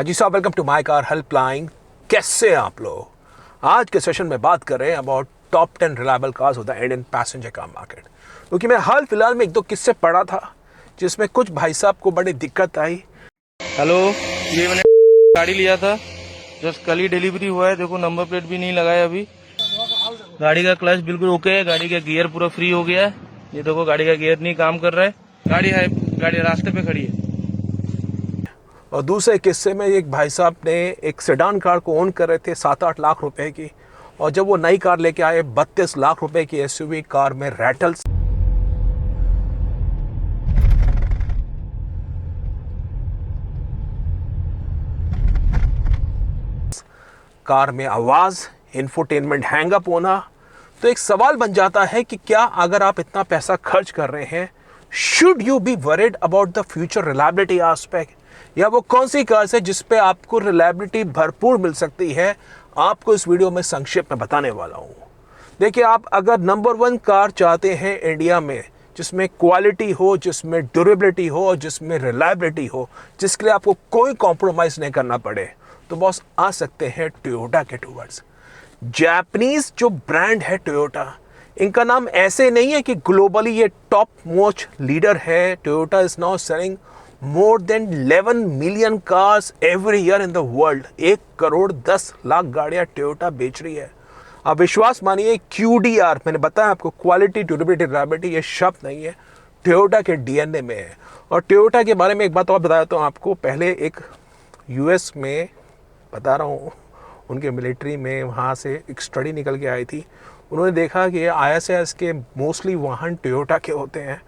हाँ जी साहब, welcome to my car helpline. कैसे हैं आप लोग? आज के सेशन में बात कर रहे हैं about top 10 reliable cars of the Indian passenger car market. क्योंकि मैं हाल फिलहाल में एक दो किस्से पढ़ा था जिसमें कुछ भाई साहब को बड़ी दिक्कत आई। हेलो, ये मैंने गाड़ी लिया था, जस्ट कल ही डिलीवरी हुआ है। देखो नंबर प्लेट भी नहीं लगाया अभी। गाड़ी का क्लच बिल्कुल ओके है, गाड़ी का गियर पूरा फ्री हो गया है। ये देखो गाड़ी का गियर नहीं काम कर रहा है। गाड़ी रास्ते पे खड़ी है। और दूसरे किस्से में एक भाई साहब ने एक सेडान कार को ओन कर रहे थे 7-8 लाख रुपए की, और जब वो नई कार लेके आए 32 लाख रुपए की एसयूवी कार में रैटल्स, कार में आवाज, इंफोटेनमेंट हैंगअप होना। तो एक सवाल बन जाता है कि क्या अगर आप इतना पैसा खर्च कर रहे हैं, should you be worried about the future reliability aspect, या वो कौन सी कार है जिस पे आपको रिलायबिलिटी भरपूर मिल सकती है? आपको इस वीडियो में संक्षेप में बताने वाला हूं। देखिए, आप अगर नंबर 1 कार चाहते हैं इंडिया में जिसमें क्वालिटी हो, जिसमें ड्यूरेबिलिटी हो और जिसमें रिलायबिलिटी हो, जिसके लिए आपको कोई कॉम्प्रोमाइज नहीं करना पड़े, तो बॉस आ सकते हैं टोयोटा के टूवर्ड्स। जापानीज जो ब्रांड है टोयोटा, इनका नाम ऐसे नहीं है कि ग्लोबली ये टॉप मोस्ट लीडर है। Toyota is now selling more than 11 million cars every year in the world. 1,10,00,000 गाड़ियां टोयोटा बेच रही है। आप विश्वास मानिए, QDR, मैंने बताया आपको, क्वालिटी ड्यूरेबिलिटी रिलायबिलिटी, ये शब्द नहीं है, टोयोटा के DNA में है। और टोयोटा के बारे में एक बात और बताया तो आपको, पहले एक US में बता रहा हूँ, उनके मिलिट्री में वहाँ से एक स्टडी निकल के आई थी। उन्होंने देखा कि ISS के मोस्टली वाहन टोयोटा के होते हैं।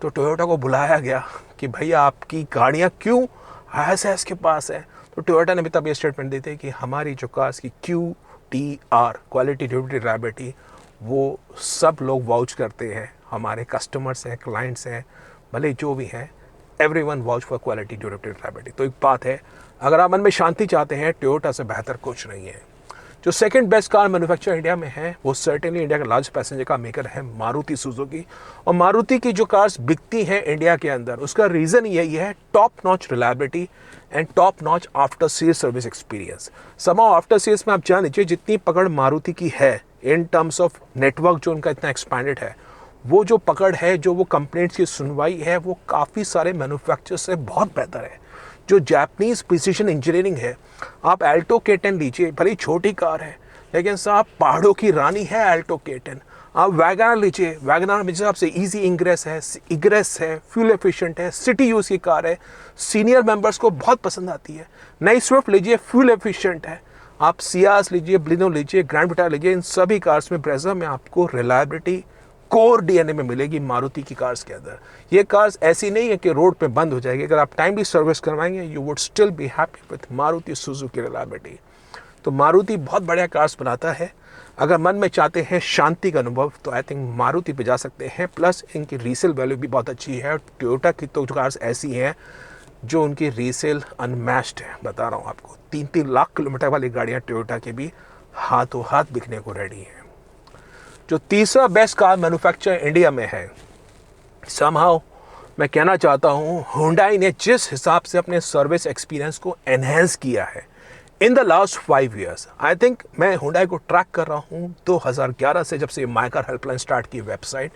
तो टोयोटा को बुलाया गया कि भैया आपकी गाड़ियाँ क्यों ISS के पास है। तो टोयोटा ने भी तब ये स्टेटमेंट दी थी कि हमारी जो कार्स की QDR, क्वालिटी ड्यूरेबिलिटी रिलायबिलिटी, वो सब लोग वाउच करते हैं। हमारे कस्टमर्स हैं, क्लाइंट्स हैं, भले जो भी हैं, everyone vouch for quality durability reliability. तो एक बात है, अगर आप मन में शांति चाहते हैं, टोयोटा से बेहतर कुछ नहीं है। जो second best car manufacture India में है, वो सर्टेनली इंडिया का लार्ज पैसेंजर कार मेकर है मारुति सुजुकी। और मारुति की जो कार्स बिकती हैं इंडिया के अंदर, उसका रीज़न यही है, top notch reliability and top notch after sale service experience. Somehow after sales में आप जान लीजिए, जितनी पकड़ मारुति की है इन टर्म्स ऑफ नेटवर्क, जो उनका इतना एक्सपैंडेड है, वो जो पकड़ है, जो वो कंप्लेंट्स की सुनवाई है, वो काफ़ी सारे मैन्युफैक्चरर से बहुत बेहतर है। जो जापानीज प्रिसीजन इंजीनियरिंग है, आप एल्टो K10 लीजिए, भले छोटी कार है लेकिन साहब पहाड़ों की रानी है एल्टो K10। आप वैगनर लीजिए, वैगनर में हिसाब से इजी इंग्रेस है, फ्यूल एफिशिएंट है, सिटी यूज़ की कार है, सीनियर मेंबर्स को बहुत पसंद आती है। नई स्विफ्ट लीजिए, फ्यूल एफिशिएंट है। आप सियास लीजिए, ब्लिनो लीजिए, ग्रैंड विटारा लीजिए, इन सभी कार्स में ब्रेजा में आपको रिलायबिलिटी कोर DNA में मिलेगी मारुति की कार्स के अंदर। ये कार्स ऐसी नहीं है कि रोड पे बंद हो जाएगी। अगर आप टाइमली सर्विस करवाएंगे, you would still be happy with Maruti Suzuki reliability. तो मारुति बहुत बढ़िया कार्स बनाता है। अगर मन में चाहते हैं शांति का अनुभव, तो आई थिंक मारुति पे जा सकते हैं। प्लस इनकी रीसेल वैल्यू भी बहुत अच्छी है। टोयोटा की तो कार्स ऐसी हैं जो उनकी रीसेल अनमैच्ड है। बता रहा हूँ आपको, 3-3 लाख किलोमीटर वाली गाड़ियाँ टोयोटा के भी हाथों हाथ बिकने को रेडी हैं। जो तीसरा बेस्ट कार मैन्युफैक्चर इंडिया में है, समहाउ मैं कहना चाहता हूँ, हुंडई ने जिस हिसाब से अपने सर्विस एक्सपीरियंस को एनहेंस किया है in the last 5 years, I think, मैं हुंडई को ट्रैक कर रहा हूँ 2011 से, जब से माय कार हेल्पलाइन स्टार्ट की वेबसाइट।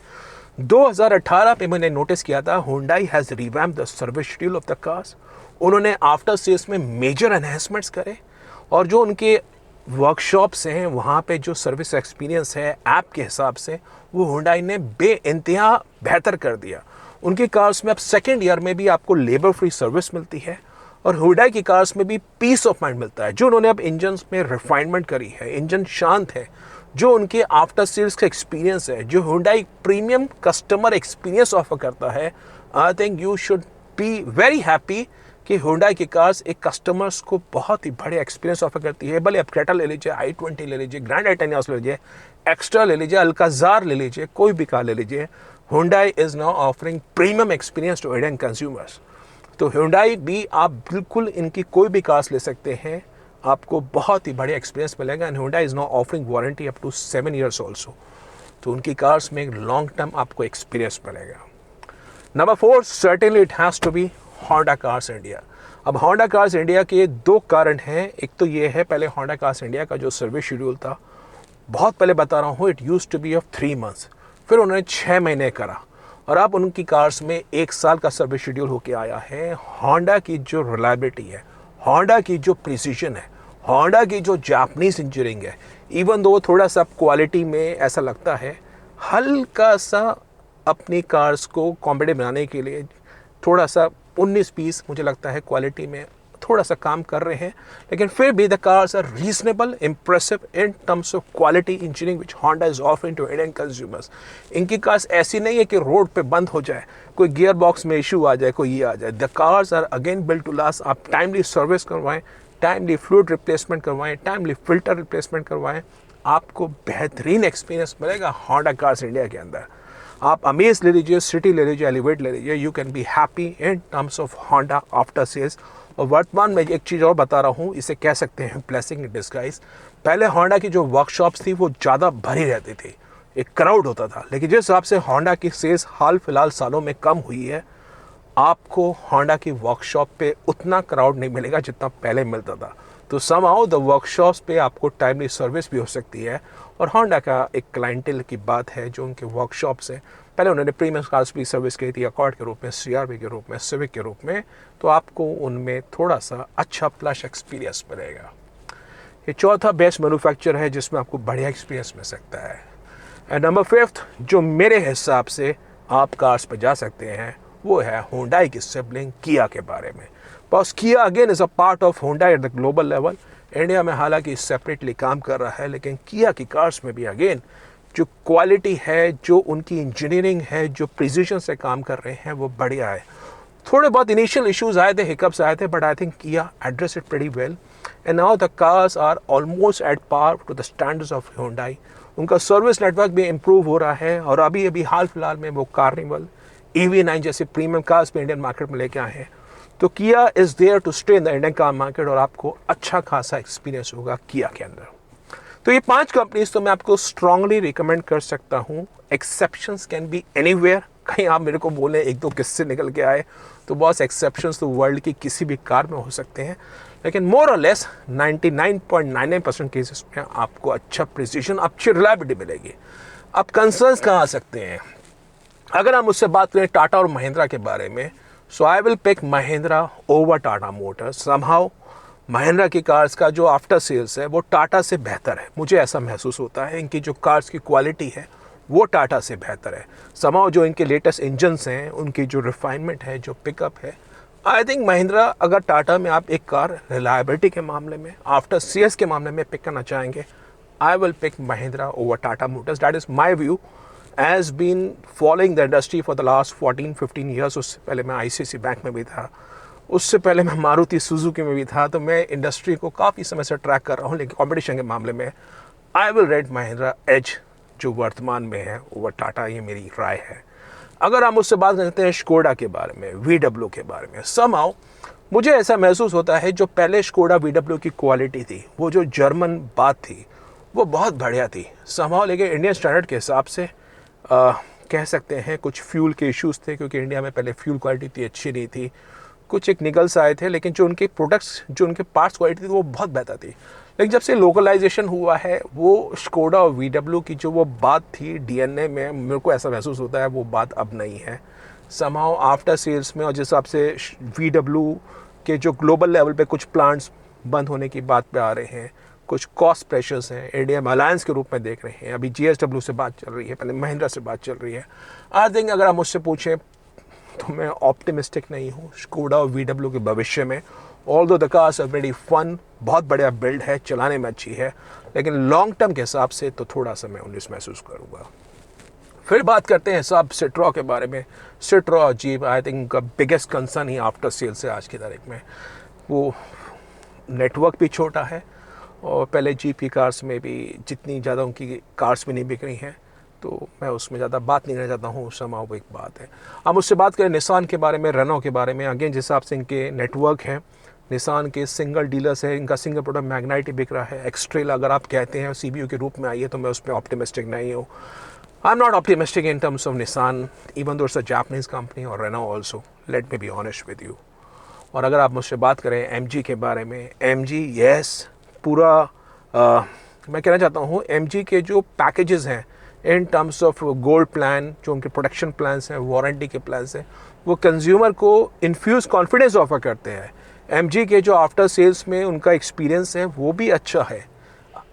2018 पे मैंने नोटिस किया था, Hyundai has revamped the service schedule of the cars. उन्होंने आफ्टर सेल्स में मेजर एनहेंसमेंट्स करे, और जो उनके वर्कशॉप्स हैं वहाँ पे जो सर्विस एक्सपीरियंस है ऐप के हिसाब से, वो हुंडई ने बेइंतहा बेहतर कर दिया। उनकी कार्स में अब सेकेंड ईयर में भी आपको लेबर फ्री सर्विस मिलती है, और हुंडई की कार्स में भी पीस ऑफ माइंड मिलता है। जो उन्होंने अब इंजन में रिफाइनमेंट करी है, इंजन शांत है, जो उनके आफ्टर सेल्स का एक्सपीरियंस है, जो Hyundai premium customer experience offer करता है, I think you should be very happy कि हुंडई की कार्स एक कस्टमर्स को बहुत ही बढ़िया एक्सपीरियंस ऑफर करती है। भले आप क्रेटा ले लीजिए, i20 ले लीजिए, ग्रैंड आइटेनियस ले लीजिए, एक्स्ट्रा ले लीजिए, अल्काजार ले लीजिए, कोई भी कार ले लीजिए, Hyundai is now offering premium experience to Indian consumers. तो हुंडई भी आप बिल्कुल इनकी कोई भी कार्स ले सकते हैं, आपको बहुत ही बढ़िया एक्सपीरियंस मिलेगा। And Hyundai is now offering warranty up to 7 years also. तो उनकी कार्स में एक लॉन्ग टर्म आपको एक्सपीरियंस मिलेगा। Number 4, certainly it has to be Honda cars India. अब होंडा कार्स इंडिया के दो कारण हैं। एक तो ये है, पहले होंडा कार्स इंडिया का जो सर्विस शेड्यूल था, बहुत पहले बता रहा हूँ, it used to be of 3 months, फिर उन्होंने 6 महीने करा और अब उनकी कार्स में 1 साल का सर्विस शेड्यूल होके आया है। होंडा की जो रिलायबिलिटी है, होंडा की जो प्रिसीजन है, होंडा की जो जापानीज इंजीनियरिंग है, इवन दो थोड़ा सा क्वालिटी में ऐसा लगता है हल्का सा अपनी कार्स को कॉम्पिटेटिव बनाने के लिए थोड़ा सा 19-20 मुझे लगता है क्वालिटी में थोड़ा सा काम कर रहे हैं, लेकिन फिर भी the cars are reasonable, impressive in terms of quality engineering which Honda is offering to Indian consumers. इनकी कार्स ऐसी नहीं है कि रोड पे बंद हो जाए, कोई गियर बॉक्स में इशू आ जाए, कोई ये आ जाए। The cars are again built to last. आप टाइमली सर्विस करवाएं, टाइमली फ्लूइड रिप्लेसमेंट करवाएं, टाइमली फिल्टर रिप्लेसमेंट करवाएं, आपको बेहतरीन एक्सपीरियंस मिलेगा होंडा कार्स इंडिया के अंदर। आप अमेज ले लीजिए, सिटी ले लीजिए, एलिवेट ले लीजिए, you can be happy in terms of Honda after sales. और वर्तमान में एक चीज़ और बता रहा हूँ, इसे कह सकते हैं ब्लेसिंग इन डिस्गाइज। पहले होंडा की जो वर्कशॉप्स थी वो ज़्यादा भरी रहती थी, एक क्राउड होता था, लेकिन जिस हिसाब से होंडा की सेल्स हाल फिलहाल सालों में कम हुई है, आपको होंडा की वर्कशॉप पे उतना क्राउड नहीं मिलेगा जितना पहले मिलता था। तो समहाउ द वर्कशॉप्स पे आपको टाइमली सर्विस भी हो सकती है। और होंडा का एक क्लाइंटेल की बात है जो उनके वर्कशॉप्स हैं, पहले उन्होंने प्रीमियम कार्स भी सर्विस की थी, अकॉर्ड के रूप में, सीआरवी के रूप में, सिविक के रूप में, तो आपको उनमें थोड़ा सा अच्छा प्लस एक्सपीरियंस मिलेगा। ये चौथा बेस्ट मैन्युफैक्चर है जिसमें आपको बढ़िया एक्सपीरियंस मिल सकता है। एंड नंबर 5 जो मेरे हिसाब से आप कार्स पर जा सकते हैं वो है होंडाई की सिबलिंग किया के बारे में। बस किया again is a part of Honda at the global level. India में हालांकि सेपरेटली काम कर रहा है, लेकिन किया की कार्स में भी अगेन जो क्वालिटी है, जो उनकी इंजीनियरिंग है, जो प्रिसीजन से काम कर रहे हैं, वो बढ़िया है। थोड़े बहुत इनिशियल इश्यूज आए थे, हिकअप्स आए थे, but I think Kia address it pretty well and now the cars are almost at par to the standards of Hyundai. उनका सर्विस नेटवर्क भी इम्प्रूव हो रहा है और अभी अभी हाल फिलहाल में वो कार्निवल, EV9 जैसे प्रीमियम कार्स भी इंडियन मार्केट में लेके आए हैं। तो Kia is there to stay in the Indian car market और आपको अच्छा खासा एक्सपीरियंस होगा किया के अंदर। तो ये 5 कंपनीज तो मैं आपको स्ट्रांगली रिकमेंड कर सकता हूँ। Exceptions can be anywhere. कहीं आप मेरे को बोले 1-2 किस्से निकल के आए तो बहुत एक्सेप्शंस तो वर्ल्ड की किसी भी कार में हो सकते हैं, लेकिन मोर और लेस 99.99% केसेस में आपको अच्छा प्रिसीजन, अच्छी रिलायबिलिटी मिलेगी। अब कंसर्न्स कहाँ आ सकते हैं? अगर हम मुझसे बात करें टाटा और महिंद्रा के बारे में, so I will pick Mahindra over Tata Motors. Somehow Mahindra की कार्स का जो आफ्टर सेल्स है वो टाटा से बेहतर है, मुझे ऐसा महसूस होता है। इनकी जो कार्स की क्वालिटी है वो टाटा से बेहतर है। समहाउ जो इनके लेटेस्ट इंजन्स हैं, उनकी जो रिफाइनमेंट है, जो पिकअप है, आई थिंक महिंद्रा, अगर टाटा में आप एक कार रिलायबिलिटी के मामले में, आफ्टर सेल्स के मामले में पिक करना चाहेंगे, I will pick Mahindra over Tata Motors. That is my view. As been following the industry for the last 14-15 years. उससे पहले मैं ICICI बैंक में भी था, उससे पहले मैं मारुति सुजुकी में भी था, तो मैं इंडस्ट्री को काफ़ी समय से ट्रैक कर रहा हूँ। लेकिन कंपटीशन के मामले में I will rate Mahindra as जो वर्तमान में है ओवर टाटा, ये मेरी राय है। अगर हम उससे बात करते हैं स्कोडा के बारे में, VW के बारे में, समहाउ मुझे ऐसा महसूस होता है जो पहले स्कोडा VW की क्वालिटी थी, वो जो जर्मन बात थी, वो बहुत बढ़िया थी समहाउ। लेकिन इंडियन स्टैंडर्ड के हिसाब से कह सकते हैं कुछ फ्यूल के इश्यूज थे, क्योंकि इंडिया में पहले फ्यूल क्वालिटी इतनी अच्छी नहीं थी, कुछ एक निगल्स आए थे, लेकिन जो उनके प्रोडक्ट्स, जो उनके पार्ट्स क्वालिटी थी वो बहुत बेहतर थी। लेकिन जब से लोकलाइजेशन हुआ है, वो स्कोडा और VW की जो वो बात थी DNA में, मेरे को ऐसा महसूस होता है वो बात अब नहीं है समहाउ आफ्टर सेल्स में। और जिस हिसाब से VW के जो ग्लोबल लेवल पे कुछ प्लांट्स बंद होने की बात पे आ रहे हैं, कुछ कॉस्ट प्रेशर्स हैं, इंडिया में अलायंस के रूप में देख रहे हैं, अभी GSW से बात चल रही है, पहले महिंद्रा से बात चल रही है। आई थिंक अगर आप मुझसे पूछें तो मैं ऑप्टिमिस्टिक नहीं हूँ स्कोडा और VW के भविष्य में। Although the cars are very fun, बहुत बढ़िया बिल्ड है, चलाने में अच्छी है, लेकिन लॉन्ग टर्म के हिसाब से तो थोड़ा सा मैं 19 महसूस करूँगा। फिर बात करते हैं साहब सिट्रो के बारे में। सिट्रो जीप आई थिंक का बिगेस्ट कंसर्न ही आफ्टर सेल से आज की तारीख में, वो नेटवर्क भी छोटा है और पहले जीप की कार्स में भी जितनी ज़्यादा उनकी कार्स भी नहीं बिक रही हैं, तो मैं उसमें ज़्यादा बात नहीं करना चाहता हूँ। समाओ एक बात है। हम उससे बात करें निसान के बारे में, रेनो के बारे में, अगेन जिस हिसाब से इनके नेटवर्क है, निसान के सिंगल डीलर्स है, इनका सिंगल प्रोडक्ट मैग्नाइट बिक रहा है। एक्सट्रेल अगर आप कहते हैं CBU के रूप में आई है, तो मैं उस पर ऑप्टिमिस्टिक नहीं हूँ। I am not optimistic in terms of Nissan, even though it's a Japanese company, और Renault also, let me be honest with you. और अगर आप मुझसे बात करें MG के बारे में, MG यस पूरा मैं कहना चाहता हूँ MG के जो पैकेजेस हैं इन टर्म्स ऑफ गोल्ड प्लान, जो उनके प्रोटेक्शन प्लान्स हैं, वारंटी के प्लान्स हैं, वो कंज्यूमर को इन्फ्यूज़ कॉन्फिडेंस ऑफर करते हैं। MG के जो आफ्टर सेल्स में उनका एक्सपीरियंस है वो भी अच्छा है।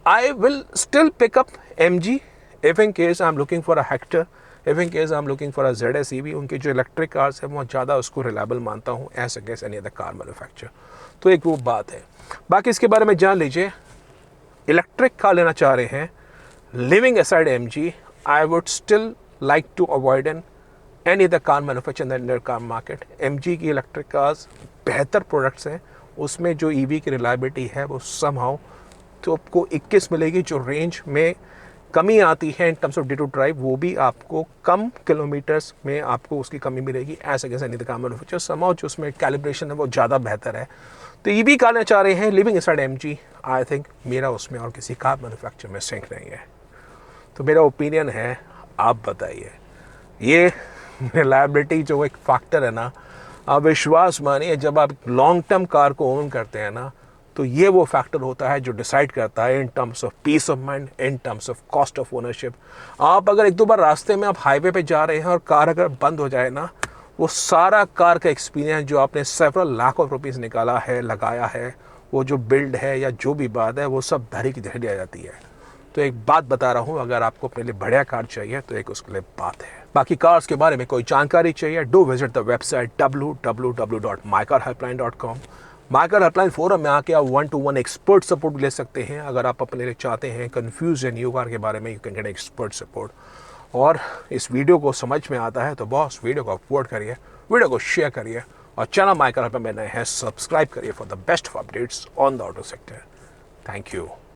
I will still pick up MG if in case I am looking for a Hector, if in case I am looking for a ZS EV। उनके जो इलेक्ट्रिक कार्स हैं वो ज़्यादा उसको रिलायबल मानता हूँ as against any other car manufacture. तो एक वो बात है। बाकी इसके बारे में जान लीजिए। इलेक्ट्रिक कार लेना चाह रहे हैं, living aside MG, I would still like to avoid any other car manufacture in the Indian car market. MG की इलेक्ट्रिक कार्स बेहतर प्रोडक्ट्स हैं, उसमें जो EV की रिलायबिलिटी है वो समहाउ तो आपको 21 मिलेगी। जो रेंज में कमी आती है in terms of day to drive, वो भी आपको कम किलोमीटर्स में आपको उसकी कमी मिलेगी as against any other car manufacture. Somehow जो उसमें कैलिब्रेशन है वो ज़्यादा बेहतर है। तो EV कार लेना चाह रहे हैं living inside MG, I think मेरा उसमें और किसी कार मैन्युफैक्चर में सिंक नहीं है। तो मेरा ओपिनियन है, आप बताइए। ये रिलायबिलिटी जो एक फैक्टर है ना, आप विश्वास मानिए जब आप लॉन्ग टर्म कार को ओन करते हैं ना, तो ये वो फैक्टर होता है जो डिसाइड करता है in terms of peace of mind, in terms of cost of ownership. आप अगर एक दो बार रास्ते में आप हाईवे पे जा रहे हैं और कार अगर बंद हो जाए ना, वो सारा कार का एक्सपीरियंस जो आपने सेवरल लाख ऑफ रुपीज़ निकाला है, लगाया है, वो जो बिल्ड है या जो भी बात है, वो सब धरी की धरी आ जाती है। तो एक बात बता रहा हूँ, अगर आपको अपने लिए बढ़िया कार चाहिए तो एक उसके लिए बात है। बाकी कार्स के बारे में कोई जानकारी चाहिए, do visit the website www.mycarhelpline.com। My car helpline forum में आके आप 1-to-1 एक्सपर्ट सपोर्ट ले सकते हैं। अगर आप अपने लिए चाहते हैं कन्फ्यूज है न्यू कार के बारे में, you can get expert support. और इस वीडियो को समझ में आता है तो बॉस वीडियो को अपलोड करिए, वीडियो को शेयर करिए, और चैनल माइकार हेल्पलाइन में नए हैं सब्सक्राइब करिए for the best of updates on the auto sector. Thank you.